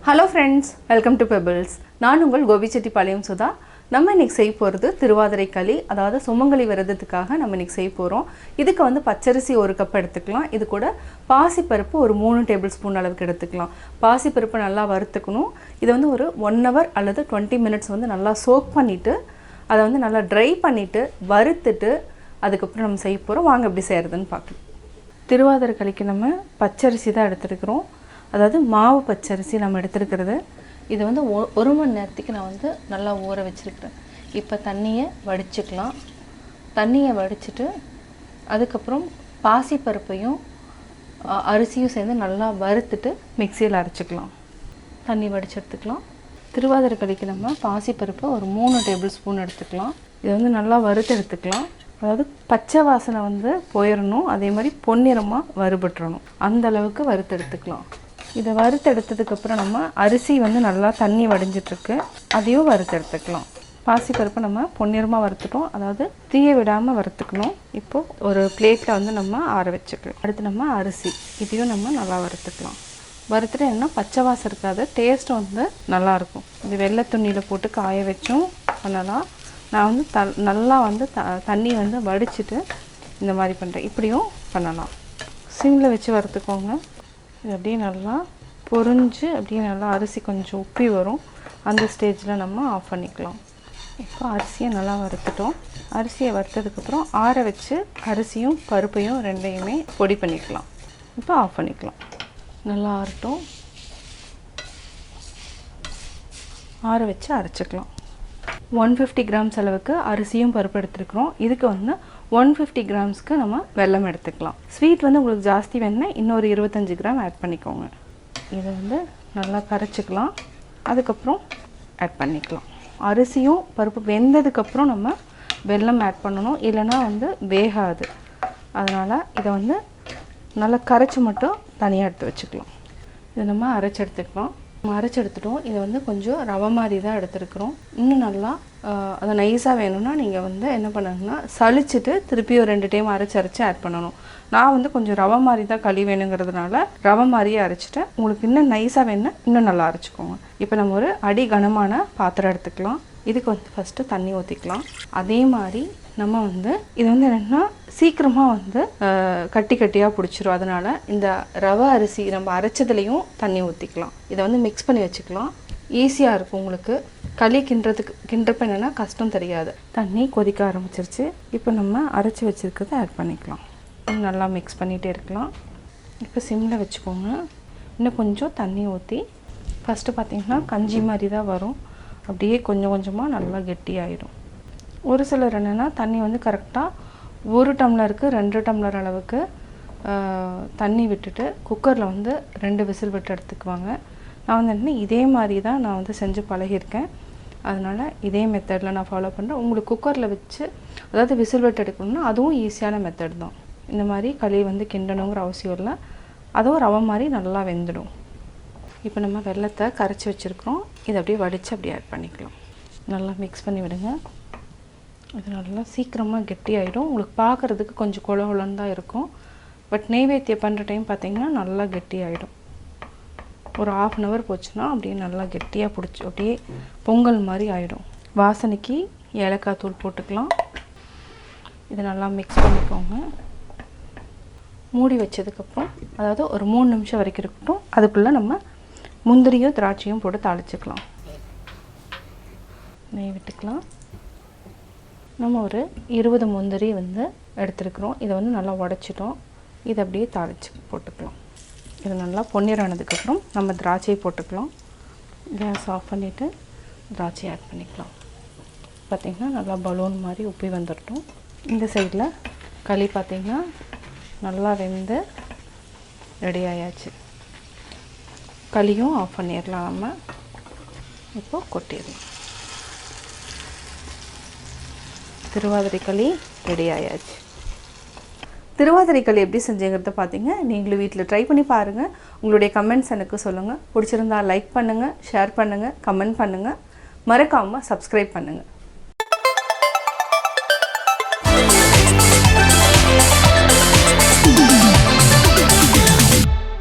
Hello friends, welcome to Pebbles. நான் உங்கள் கோபி செட்டிப்பாளையம் சுதா. நம்ம இன்னைக்கு செய்ய போகிறது திருவாதிரை களி, அதாவது சுமங்கலி விரதத்துக்காக நம்ம இன்னைக்கு செய்ய போகிறோம். இதுக்கு வந்து பச்சரிசி 1 கப் எடுத்துக்கலாம். இது கூட பாசிப்பருப்பு ஒரு 3 டேபிள் ஸ்பூன் அளவுக்கு எடுத்துக்கலாம். பாசிப்பருப்பு நல்லா வறுத்துக்கணும். இது வந்து ஒரு 1 hour அல்லது 20 minutes வந்து நல்லா சோக் பண்ணிவிட்டு அதை வந்து நல்லா ட்ரை பண்ணிவிட்டு வறுத்துட்டு அதுக்கப்புறம் நம்ம செய்ய போகிறோம். வாங்க எப்படி செய்கிறதுன்னு பார்க்கலாம். திருவாதிரை களிக்கு நம்ம பச்சரிசி தான் எடுத்துருக்கிறோம். அதாவது மாவு பச்சரிசி நம்ம எடுத்துருக்கிறது. இது வந்து 1 மணி நேரத்துக்கு நான் வந்து நல்லா ஊற வச்சுருக்கிறேன். இப்போ தண்ணியை வடிச்சுக்கலாம். தண்ணியை வடிச்சிட்டு அதுக்கப்புறம் பாசிப்பருப்பையும் அரிசியும் சேர்ந்து நல்லா வறுத்துட்டு மிக்சியில் அரைச்சிக்கலாம். தண்ணி வடித்து எடுத்துக்கலாம். திருவாதிரை களிக்கு நம்ம பாசிப்பருப்பு ஒரு 3 டேபிள் ஸ்பூன் எடுத்துக்கலாம். இது வந்து நல்லா வறுத்து எடுத்துக்கலாம். அதாவது பச்சை வாசனை வந்து போயிடணும், அதே மாதிரி பொன்னிறமாக வறுபட்டுறணும், அந்த அளவுக்கு வறுத்து எடுத்துக்கலாம். இதை வறுத்து எடுத்ததுக்கப்புறம் நம்ம அரிசி வந்து நல்லா தண்ணி வடிஞ்சிட்ருக்கு, அதையும் வறுத்து எடுத்துக்கலாம். பாசிப்பருப்பு நம்ம பொன்னிறமாக வறுத்துட்டோம், அதாவது தீய விடாமல் வறுத்துக்கணும். இப்போது ஒரு பிளேட்டில் வந்து நம்ம ஆற வச்சுக்கலாம். அடுத்து நம்ம அரிசி, இதையும் நம்ம நல்லா வறுத்துக்கலாம். வறுத்துட்டு என்ன பச்சை வாசம் இருக்காது, டேஸ்ட்டும் வந்து நல்லாயிருக்கும். இது வெள்ளை துணியில் போட்டு காய வச்சும் பண்ணலாம். நான் வந்து நல்லா வந்து தண்ணி வந்து வடிச்சிட்டு இந்த மாதிரி பண்ணுறேன். இப்படியும் பண்ணலாம். சிம்மில் வச்சு வறுத்துக்கோங்க. இது அப்படியே நல்லா பொரிஞ்சு அப்படியே நல்லா அரிசி கொஞ்சம் உப்பி வரும். அந்த ஸ்டேஜில் நம்ம ஆஃப் பண்ணிக்கலாம். இப்போ அரிசியை நல்லா வறுத்துட்டோம். அரிசியை வறுத்ததுக்கப்புறம் ஆற வச்சு அரிசியும் பருப்பையும் ரெண்டையுமே பொடி பண்ணிக்கலாம். இப்போ ஆஃப் பண்ணிக்கலாம். நல்லா ஆறட்டும். ஆற வச்சு அரைச்சிக்கலாம். 150 கிராம்ஸ் அளவுக்கு அரிசியும் பருப்பு எடுத்துருக்குறோம். இதுக்கு வந்து 150 கிராம்ஸ்க்கு நம்ம வெல்லம் எடுத்துக்கலாம். ஸ்வீட் வந்து உங்களுக்கு ஜாஸ்தி வேணுன்னா இன்னொரு 25 கிராம் ஆட் பண்ணிக்கோங்க. இதை வந்து நல்லா கரைச்சிக்கலாம். அதுக்கப்புறம் ஆட் பண்ணிக்கலாம். அரிசியும் பருப்பு வெந்ததுக்கப்புறம் நம்ம வெல்லம் ஆட் பண்ணணும், இல்லைன்னா வந்து வேகாது. அதனால் இதை வந்து நல்லா கரைச்சி மட்டும் தனியாக எடுத்து வச்சுக்கலாம். இதை நம்ம அரைச்சி எடுத்துக்கலாம். நம்ம அரைச்சி எடுத்துட்டோம். இதை வந்து கொஞ்சம் ரவை மாதிரி தான் எடுத்துருக்குறோம். இன்னும் நல்லா அதை நைஸாக வேணும்னா நீங்கள் வந்து என்ன பண்ணுங்கன்னா சளிச்சிட்டு திருப்பி ஒரு 2 டைம் அரைச்சி ஆட் பண்ணணும். நான் வந்து கொஞ்சம் ரவை மாதிரி தான் களி வேணுங்கிறதுனால ரவை மாதிரியே அரைச்சிட்டேன். உங்களுக்கு இன்னும் நைஸாக வேணுன்னா இன்னும் நல்லா அரைச்சிக்கோங்க. இப்போ நம்ம ஒரு அடி கனமான பாத்திரம் எடுத்துக்கலாம். இதுக்கு வந்து ஃபஸ்ட்டு தண்ணி ஊற்றிக்கலாம். அதே மாதிரி நம்ம வந்து இது வந்து என்னென்னா சீக்கிரமாக வந்து கட்டி கட்டியாக பிடிச்சிரும். அதனால் இந்த ரவை அரிசி நம்ம அரைச்சதுலேயும் தண்ணி ஊற்றிக்கலாம். இதை வந்து மிக்ஸ் பண்ணி வச்சுக்கலாம். ஈஸியாக இருக்கும் உங்களுக்கு. களி கிண்டுறப்ப என்னென்னா கஷ்டம் தெரியாது. தண்ணி கொதிக்க ஆரம்பிச்சிருச்சு. இப்போ நம்ம அரைச்சி வச்சுருக்கிறத ஆட் பண்ணிக்கலாம். நல்லா மிக்ஸ் பண்ணிகிட்டே இருக்கலாம். இப்போ சிம்மில் வச்சுக்கோங்க. இன்னும் கொஞ்சம் தண்ணி ஊற்றி ஃபஸ்ட்டு பார்த்திங்கன்னா கஞ்சி மாதிரி தான் வரும். அப்படியே கொஞ்சம் கொஞ்சமாக நல்லா கெட்டியாயிடும். ஒரு சிலர் என்னென்னா தண்ணி வந்து கரெக்டாக 1 டம்ளருக்கு 2 டம்ளர் அளவுக்கு தண்ணி விட்டுட்டு குக்கரில் வந்து 2 விசில் விட்டு எடுத்துக்குவாங்க. நான் வந்து என்ன இதே மாதிரி தான் நான் வந்து செஞ்சு பழகியிருக்கேன். அதனால் இதே மெத்தடில் நான் ஃபாலோ பண்ணுறேன். உங்களுக்கு குக்கரில் வச்சு அதாவது விசில் விட்டு எடுக்கணும்னா அதுவும் ஈஸியான மெத்தட் தான். இந்த மாதிரி களி வந்து கிண்டணுங்கிற அவசியம் இல்லை. அதுவும் ரவை மாதிரி நல்லா வெந்துடும். இப்போ நம்ம வெல்லத்தை கரைச்சி வச்சுருக்கிறோம். இதை அப்படியே வடித்து அப்படியே ஆட் பண்ணிக்கலாம். நல்லா மிக்ஸ் பண்ணி விடுங்க. இது நல்லா சீக்கிரமாக கெட்டியாயிடும். உங்களுக்கு பார்க்குறதுக்கு கொஞ்சம் கொலன்னு தான் இருக்கும். பட் நெய்வேத்தியம் பண்ணுற டைம் பார்த்திங்கன்னா நல்லா கெட்டியாயிடும். ஒரு 1/2 hour போச்சுன்னா அப்படியே நல்லா கெட்டியாக பிடிச்சி அப்படியே பொங்கல் மாதிரி ஆகிடும். வாசனைக்கு ஏலக்காய் தூள் போட்டுக்கலாம். இதை நல்லா மிக்ஸ் பண்ணிக்கோங்க. மூடி வச்சதுக்கப்புறம் அதாவது ஒரு 3 நிமிஷம் வரைக்கும் இருக்கட்டும். அதுக்குள்ளே நம்ம முந்திரியும் திராட்சையும் போட்டு தாளிச்சுக்கலாம். நெய் விட்டுக்கலாம். நம்ம ஒரு 20 முந்திரி வந்து எடுத்துருக்குறோம். இதை வந்து நல்லா உடச்சிட்டோம். இதை அப்படியே தாளித்து போட்டுக்கலாம். இது நல்லா பொன்னிறானதுக்கப்புறம் நம்ம திராட்சையை போட்டுக்கலாம். கேஸ் ஆஃப் பண்ணிவிட்டு திராட்சையை ஆட் பண்ணிக்கலாம். பார்த்திங்கன்னா நல்லா பலூன் மாதிரி உப்பி வந்துடட்டும். இந்த சைடில் களி பார்த்திங்கன்னா நல்லா வெந்து ரெடி ஆயாச்சு. களியும் ஆஃப் பண்ணிடலாம். நம்ம இப்போது கொட்டிடலாம். திருவாதிரை களி ரெடி ஆயாச்சு. திருவாதிரை களி எப்படி செஞ்சுங்கிறத பார்த்தீங்க. நீங்களும் வீட்டில் ட்ரை பண்ணி பாருங்கள். உங்களுடைய கமெண்ட்ஸ் எனக்கு சொல்லுங்கள். பிடிச்சிருந்தா லைக் பண்ணுங்கள், ஷேர் பண்ணுங்கள், கமெண்ட் பண்ணுங்கள். மறக்காமல் சப்ஸ்கிரைப் பண்ணுங்கள்.